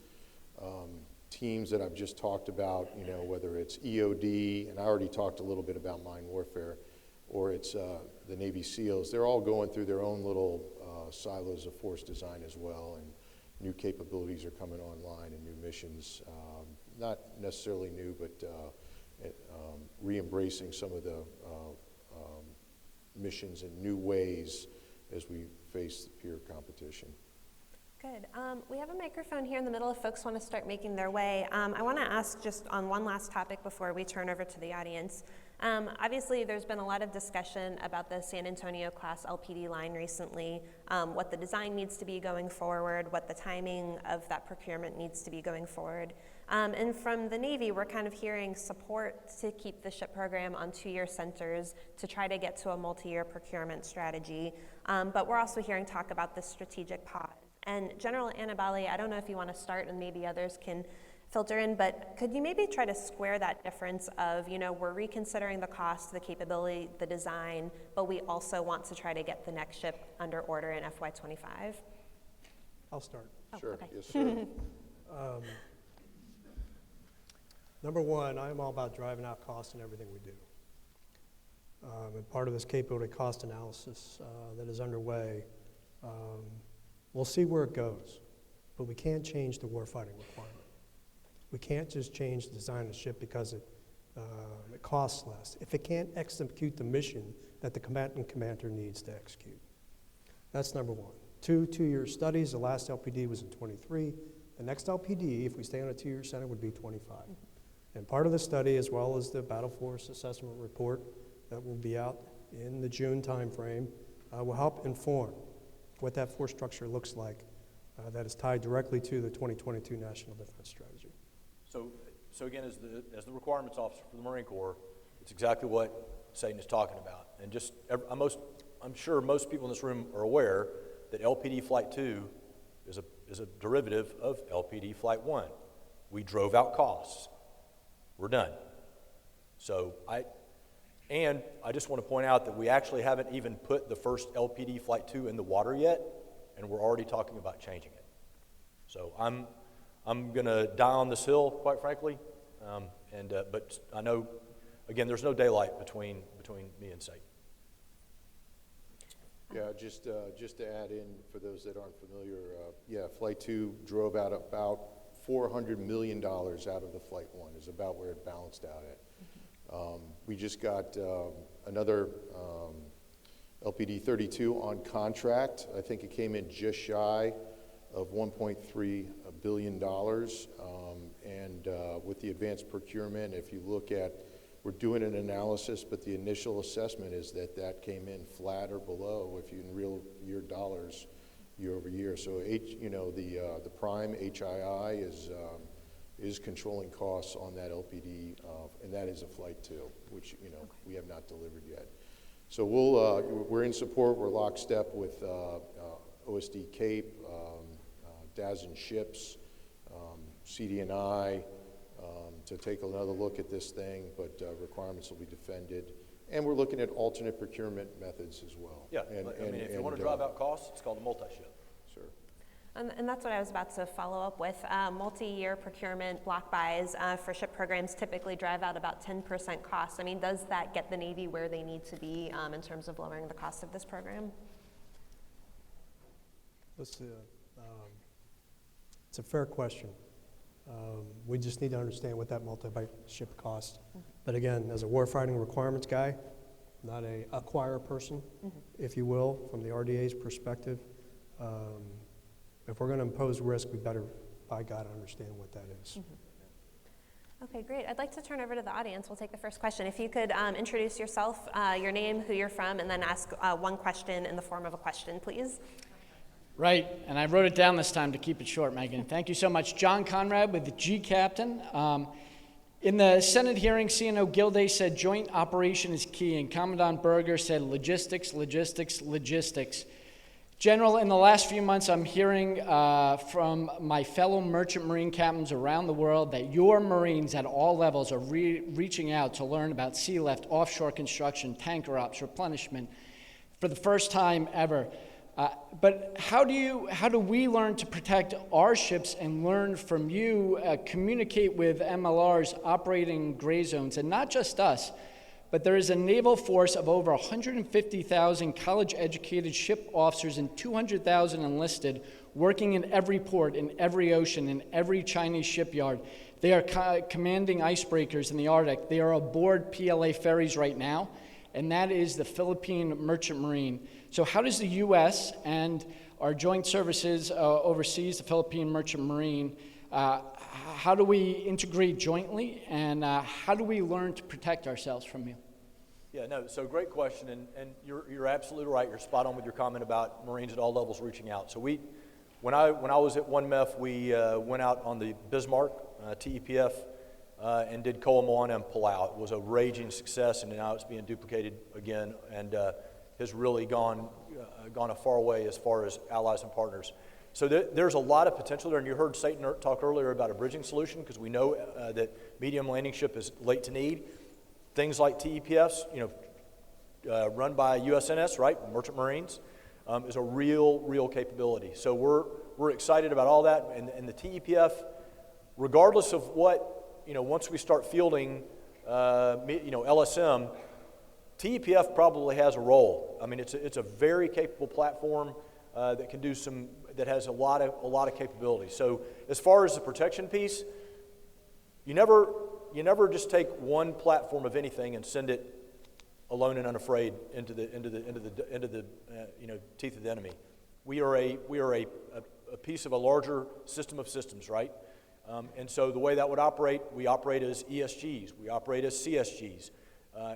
teams that I've just talked about, whether it's EOD, and I already talked a little bit about mine warfare, or it's the Navy SEALs, they're all going through their own little silos of force design as well, and new capabilities are coming online and new missions not necessarily new, but re-embracing some of the missions in new ways as we face peer competition. Good. We have a microphone here in the middle if folks want to start making their way. I want to ask just on one last topic before we turn over to the audience. Obviously, there's been a lot of discussion about the San Antonio class LPD line recently, what the design needs to be going forward, what the timing of that procurement needs to be going forward. And from the Navy, we're kind of hearing support to keep the ship program on 2-year centers to try to get to a multi-year procurement strategy. But we're also hearing talk about this strategic pause. And General Annibale, I don't know if you want to start and maybe others can filter in, but could you maybe try to square that difference of, we're reconsidering the cost, the capability, the design, but we also want to try to get the next ship under order in FY25? I'll start. Oh, Sure, okay. yes, sir. Number one, I'm all about driving out cost in everything we do. And part of this capability cost analysis that is underway, we'll see where it goes, but we can't change the warfighting requirement. We can't just change the design of the ship because it costs less, if it can't execute the mission that the combatant commander needs to execute. That's number one. 2-year studies, the last LPD was in 23. The next LPD, if we stay on a 2-year center, would be 25. And part of the study, as well as the Battle Force Assessment Report that will be out in the June timeframe, will help inform what that force structure looks like that is tied directly to the 2022 National Defense Strategy. So again, as the requirements officer for the Marine Corps, it's exactly what Satan is talking about. And just, I'm sure most people in this room are aware that LPD Flight 2 is a derivative of LPD Flight 1. We drove out costs. We're done. So I just want to point out that we actually haven't even put the first LPD Flight 2 in the water yet, and we're already talking about changing it. So I'm going to die on this hill, quite frankly, but I know, again, there's no daylight between me and Satan. Yeah, just to add in, for those that aren't familiar, Flight 2 drove out about $400 million out of the Flight 1 is about where it balanced out at. We just got another LPD 32 on contract. I think it came in just shy of $1.3 billion. And with the advanced procurement, if you look at, we're doing an analysis, but the initial assessment is that came in flat or below, if you in real year dollars, year over year. So the prime HII is controlling costs on that LPD, and that is a Flight 2, which we have not delivered yet. So we're in support. We're lockstep with OSD Cape, DASN ships, CD&I, to take another look at this thing, but requirements will be defended. And we're looking at alternate procurement methods as well. Yeah, if you want to drive out costs, it's called a multi-ship. Sure. And that's what I was about to follow up with. Multi-year procurement block buys for ship programs typically drive out about 10% cost. I mean, does that get the Navy where they need to be in terms of lowering the cost of this program? It's a fair question. We just need to understand what that multi-ship costs. But again, as a warfighting requirements guy, not a acquire person, if you will, from the RDA's perspective, if we're going to impose risk, we better, by God, understand what that is. Okay, great. I'd like to turn over to the audience. We'll take the first question. If you could introduce yourself, your name, who you're from, and then ask one question in the form of a question, please. Right, and I wrote it down this time to keep it short, Megan. Thank you so much. John Conrad with the G Captain. In the Senate hearing, CNO Gilday said joint operation is key, and Commandant Berger said logistics, logistics, logistics. General, in the last few months, I'm hearing from my fellow merchant Marine captains around the world that your Marines at all levels are reaching out to learn about sea left, offshore construction, tanker ops, replenishment for the first time ever. But how do we learn to protect our ships and learn from you, communicate with MLRs operating gray zones, and not just us, but there is a naval force of over 150,000 college-educated ship officers and 200,000 enlisted working in every port, in every ocean, in every Chinese shipyard. They are commanding icebreakers in the Arctic. They are aboard PLA ferries right now, and that is the Philippine Merchant Marine. So how does the U.S. and our joint services overseas, the Philippine Merchant Marine, how do we integrate jointly, and how do we learn to protect ourselves from you? Yeah, no, so great question, and you're absolutely right. You're spot on with your comment about Marines at all levels reaching out. So when I was at 1MEF, we went out on the Bismarck, TEPF, and did Koa Moana and Palau. It was a raging success, and now it's being duplicated again, and has really gone a far way as far as allies and partners. So there's a lot of potential there, and you heard Satan talk earlier about a bridging solution, because we know that medium landing ship is late to need. Things like TEPFs, run by USNS, right, Merchant Marines, is a real capability. So we're excited about all that, and the TEPF, regardless of what, once we start fielding, LSM, TEPF probably has a role. I mean, it's a very capable platform that can do that has a lot of capability. So as far as the protection piece, you never just take one platform of anything and send it alone and unafraid into the teeth of the enemy. We are a piece of a larger system of systems, right? And so the way that would operate, we operate as ESGs, we operate as CSGs,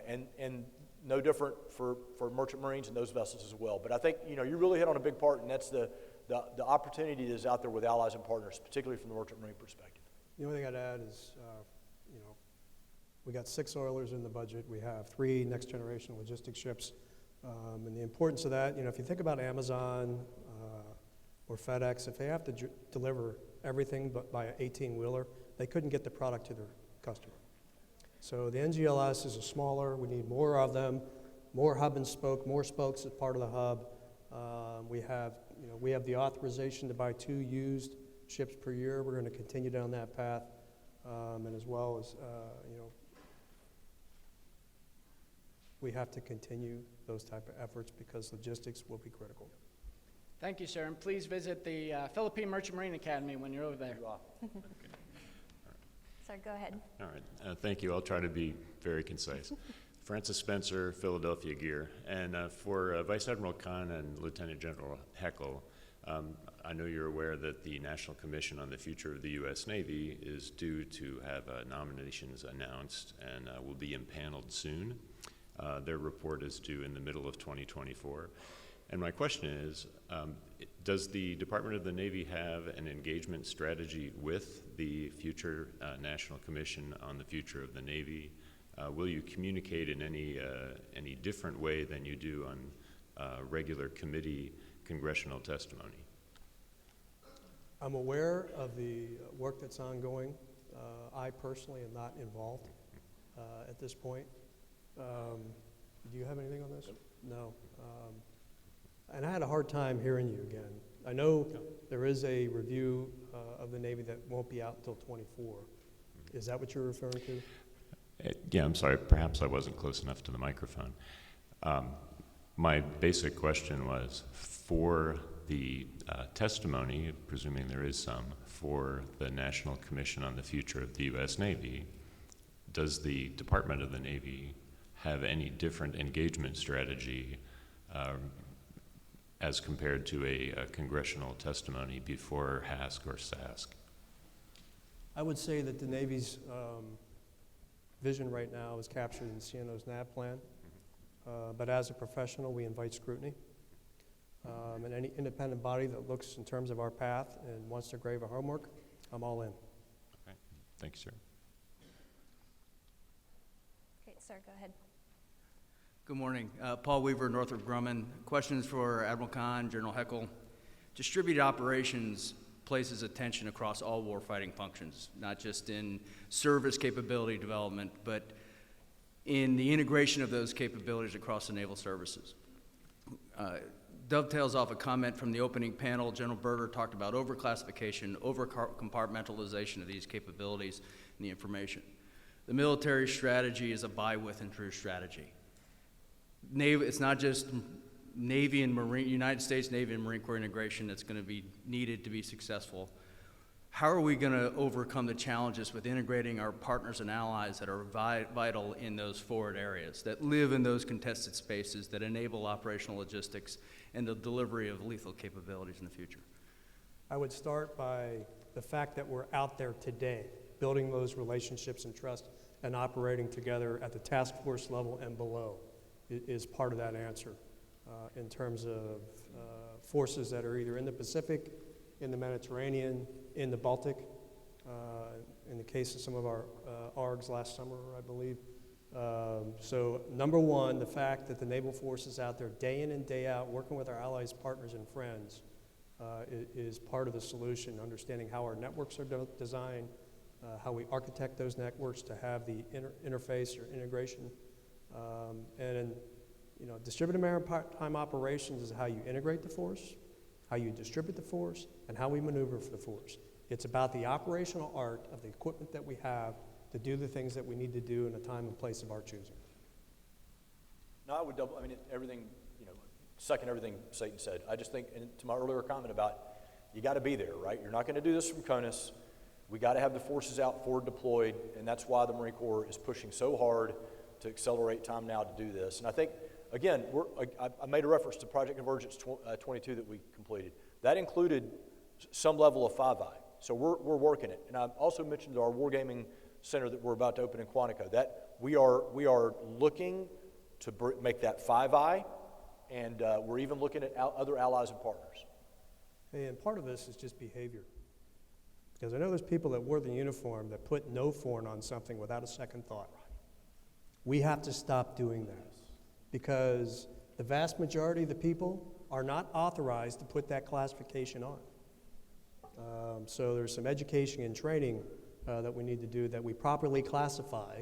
and no different for Merchant Marines and those vessels as well. But I think you really hit on a big part, and that's the opportunity that is out there with allies and partners, particularly from the Merchant Marine perspective. The only thing I'd add is, we got 6 oilers in the budget. We have 3 next-generation logistics ships. And the importance of that, if you think about Amazon or FedEx, if they have to deliver everything but by an 18-wheeler, they couldn't get the product to their customer. So the NGLS is a smaller, we need more of them, more hub and spoke, more spokes as part of the hub. We have the authorization to buy 2 used ships per year. We're going to continue down that path, and as well as, we have to continue those type of efforts because logistics will be critical. Thank you, sir, and please visit the Philippine Merchant Marine Academy when you're over there. Sir, go ahead. All right, thank you. I'll try to be very concise. Francis Spencer, Philadelphia Gear. And for Vice Admiral Khan and Lieutenant General Heckel, I know you're aware that the National Commission on the Future of the U.S. Navy is due to have nominations announced and will be impaneled soon. Their report is due in the middle of 2024. And my question is, does the Department of the Navy have an engagement strategy with the future National Commission on the Future of the Navy? Will you communicate in any different way than you do on regular committee congressional testimony? I'm aware of the work that's ongoing. I personally am not involved at this point. Do you have anything on this? No. And I had a hard time hearing you again. I know there is a review of the Navy that won't be out until 24. Is that what you're referring to? Yeah, I'm sorry. Perhaps I wasn't close enough to the microphone. My basic question was, for the testimony, presuming there is some, for the National Commission on the Future of the U.S. Navy, does the Department of the Navy have any different engagement strategy as compared to a congressional testimony before HASC or SASC? I would say that the Navy's vision right now is captured in CNO's NAV plan. But as a professional, we invite scrutiny. And any independent body that looks in terms of our path and wants to grade our homework, I'm all in. Okay. Thank you, sir. Okay, sir, go ahead. Good morning. Paul Weaver, Northrop Grumman. Questions for Admiral Khan, General Heckel. Distributed operations places attention across all warfighting functions, not just in service capability development, but in the integration of those capabilities across the naval services. Dovetails off a comment from the opening panel. General Berger talked about overclassification, over-compartmentalization of these capabilities and the information. The military strategy is a buy with and through strategy. Navy, it's not just Navy and Marine, United States Navy and Marine Corps integration that's going to be needed to be successful. how are we going to overcome the challenges with integrating our partners and allies that are vital in those forward areas, that live in those contested spaces, that enable operational logistics and the delivery of lethal capabilities in the future? I would start by the fact that we're out there today, building those relationships and trust and operating together at the task force level and below is part of that answer in terms of forces that are either in the Pacific, in the Mediterranean, in the Baltic, in the case of some of our ARGs last summer, I believe. So number one, the fact that the naval force is out there day in and day out working with our allies, partners, and friends is part of the solution, understanding how our networks are designed, how we architect those networks to have the interface or integration. And distributed maritime operations is how you integrate the force, how you distribute the force, and how we maneuver for the force. It's about the operational art of the equipment that we have to do the things that we need to do in a time and place of our choosing. No, I would everything, second everything Satan said. I just think, and to my earlier comment about, you got to be there, right? You're not going to do this from CONUS. We got to have the forces out forward deployed, and that's why the Marine Corps is pushing so hard to accelerate time now to do this. And I think, again, I made a reference to Project Convergence 22 that we completed. That included some level of 5i. So we're working it. And I also mentioned our wargaming center that we're about to open in Quantico. That we are looking to make that 5i, and we're even looking at other allies and partners. And part of this is just behavior. Because I know there's people that wore the uniform that put no form on something without a second thought. We have to stop doing that because the vast majority of the people are not authorized to put that classification on. So there's some education and training that we need to do, that we properly classify,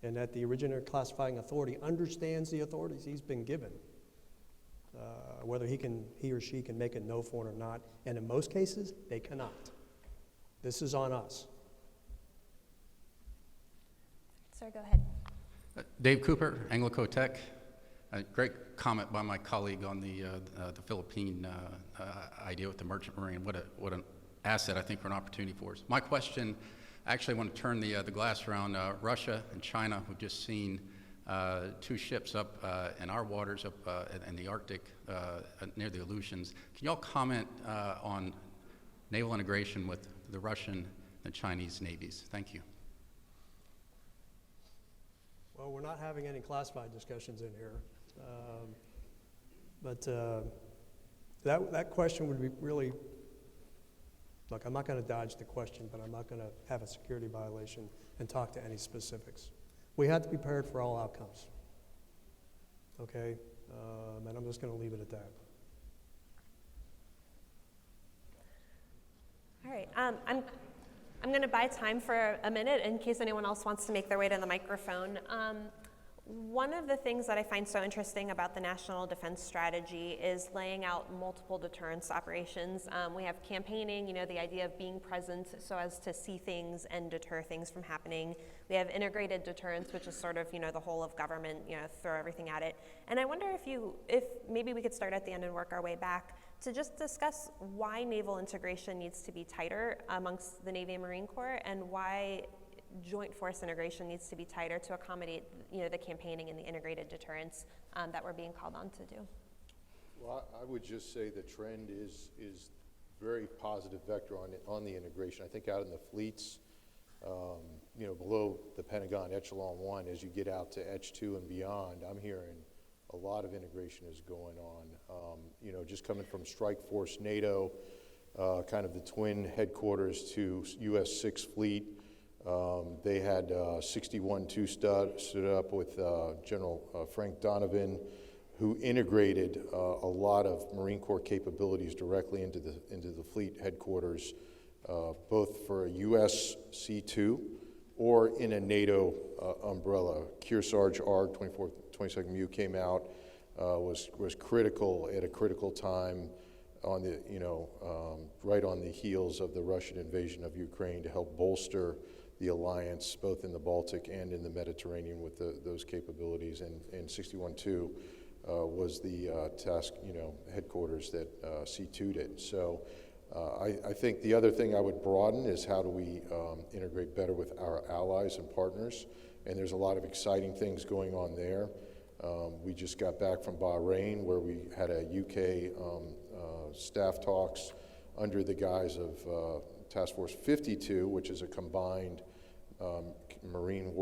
and that the originator classifying authority understands the authorities he's been given, whether he or she can make a no form or not, and in most cases, they cannot. This is on us. Sir, go ahead. Dave Cooper, Anglico Tech. A great comment by my colleague on the Philippine idea with the merchant marine. What an asset, I think, for an opportunity for us. My question, actually, I want to turn the glass around. Russia and China, we've just seen two ships up in our waters up in the Arctic near the Aleutians. Can you all comment on naval integration with the Russian and Chinese navies? Thank you. Well, we're not having any classified discussions in here. But that question would be really, look, I'm not going to dodge the question, but I'm not going to have a security violation and talk to any specifics. We have to be prepared for all outcomes, okay? And I'm just going to leave it at that. All right, I'm going to buy time for a minute in case anyone else wants to make their way to the microphone. One of the things that I find so interesting about the National Defense Strategy is laying out multiple deterrence operations. We have campaigning, the idea of being present so as to see things and deter things from happening. We have integrated deterrence, which is sort of, the whole of government, throw everything at it. And I wonder if maybe we could start at the end and work our way back to just discuss why naval integration needs to be tighter amongst the Navy and Marine Corps, and why joint force integration needs to be tighter to accommodate, the campaigning and the integrated deterrence that we're being called on to do. Well, I would just say the trend is very positive vector on the integration. I think out in the fleets, below the Pentagon Echelon 1, as you get out to Etch 2 and beyond, I'm hearing a lot of integration is going on. Just coming from Strike Force NATO, kind of the twin headquarters to US 6th Fleet, they had 61-2 stood up with General Frank Donovan, who integrated a lot of Marine Corps capabilities directly into the fleet headquarters, both for a US C2 or in a NATO umbrella. Kearsarge ARG 22nd MU came out, was critical at a critical time on the right on the heels of the Russian invasion of Ukraine, to help bolster the alliance both in the Baltic and in the Mediterranean with those capabilities. And 61-2 was the task headquarters that C2'd it. So I think the other thing I would broaden is how do we integrate better with our allies and partners, and there's a lot of exciting things going on there. We just got back from Bahrain, where we had a UK staff talks under the guise of Task Force 52, which is a combined Marine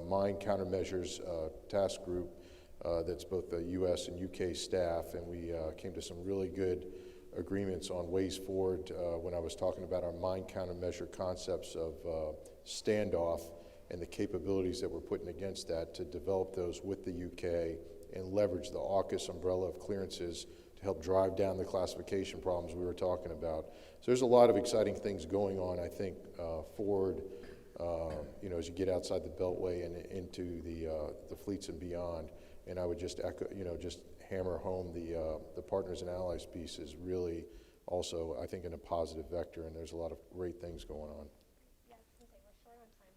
mine countermeasures task group that's both the U.S. and U.K. staff, and we came to some really good agreements on ways forward when I was talking about our mine countermeasure concepts of standoff and the capabilities that we're putting against that to develop those with the UK and leverage the AUKUS umbrella of clearances to help drive down the classification problems we were talking about. So there's a lot of exciting things going on, I think, forward, you know, as you get outside the Beltway and into the fleets and beyond. And I would just echo, you know, just hammer home the partners and allies piece is really also, I think, in a positive vector, and there's a lot of great things going on.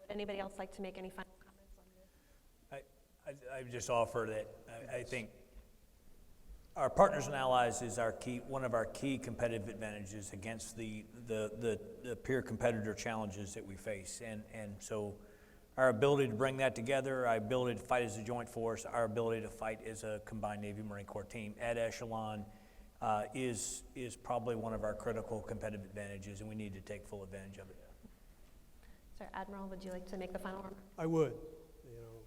Would anybody else like to make any final comments on this? I would just offer that I think our partners and allies is one of our key competitive advantages against the peer competitor challenges that we face. And so our ability to bring that together, our ability to fight as a joint force, our ability to fight as a combined Navy Marine Corps team at echelon is probably one of our critical competitive advantages, and we need to take full advantage of it. Sir Admiral, would you like to make the final remark? I would. You know,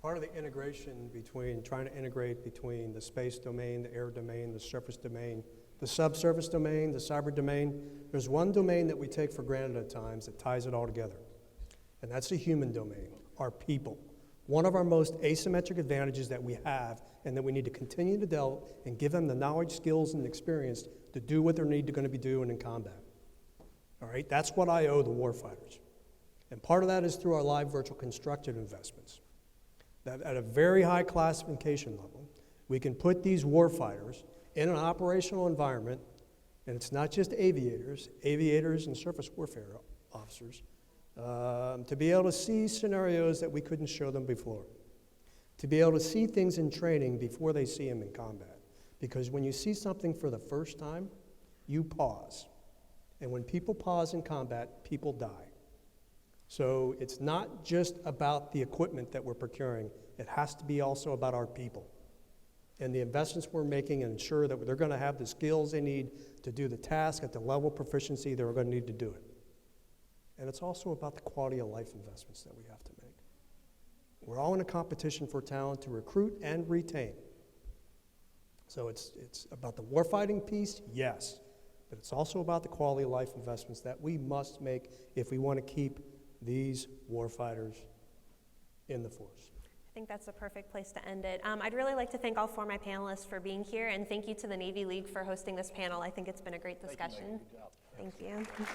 part of the integration trying to integrate between the space domain, the air domain, the surface domain, the subsurface domain, the cyber domain, there's one domain that we take for granted at times that ties it all together, and that's the human domain, our people. One of our most asymmetric advantages that we have and that we need to continue to develop and give them the knowledge, skills, and experience to do what they're going to be doing in combat. All right, that's what I owe the warfighters. And part of that is through our live virtual constructed investments. That at a very high classification level, we can put these warfighters in an operational environment, and it's not just aviators and surface warfare officers, to be able to see scenarios that we couldn't show them before, to be able to see things in training before they see them in combat. Because when you see something for the first time, you pause. And when people pause in combat, people die. So it's not just about the equipment that we're procuring. It has to be also about our people and the investments we're making and ensure that they're going to have the skills they need to do the task at the level of proficiency they're going to need to do it. And it's also about the quality of life investments that we have to make. We're all in a competition for talent to recruit and retain. So it's about the warfighting piece, yes. But it's also about the quality of life investments that we must make if we want to keep these warfighters in the force. I think that's a perfect place to end it. I'd really like to thank all four of my panelists for being here, and thank you to the Navy League for hosting this panel. I think it's been a great discussion. Thank you, Megan. Good job. Thank you.